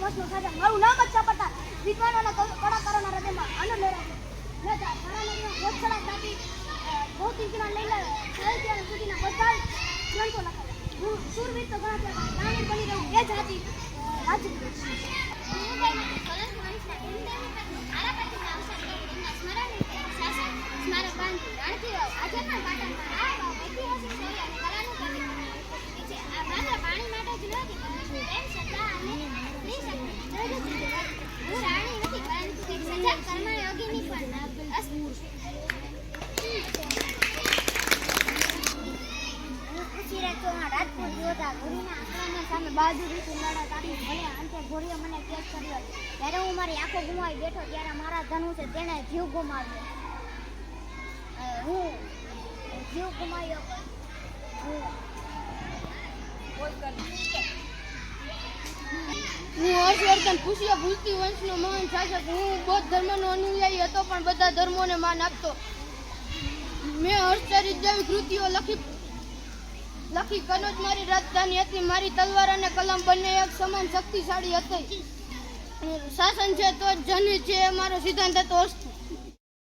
વંશનો સાજા મારું નામ જ છાપતા વિદ્વાનોના કલાકારોના હૃદયમાં આનંદ લેરાય મેં તારાનગરના ગોઠસડા જાતિ ભૌતિકના લઈને સાહિત્ય સુધીના બધા ગ્રંથો લખાયા સુરવીર તો ઘણા થયા ગ્રામીણ બની રહ્યું એ જાતિ રાજકોટ યોધા ઘોડીના આક્રમણ સામે બહાદુરીથી લડત આપી ભલે અંતે ઘોડીએ મને કેદ કર્યો જ્યારે હું મારી આંખો ગુમાવી બેઠો ત્યારે મારા ધનુષે તેણે જીવ ગુમાવ્યો હું જીવ ગુમાવ્યો હું હર્ષવર્ધન પુષ્ય ભૂલતી વંશનો મહાન શાસક હું બૌદ્ધ ધર્મનો અનુયાયી હતો પણ બધા ધર્મોને માન આપતો મેં હર્ષચરિત જેવી કૃતિઓ લખી કનોજ મારી રાજધાની હતી મારી તલવાર અને કલમ બંને એક સમાન શક્તિશાળી હતી શાસન છે તો જન છે મારો સિદ્ધાંત હતો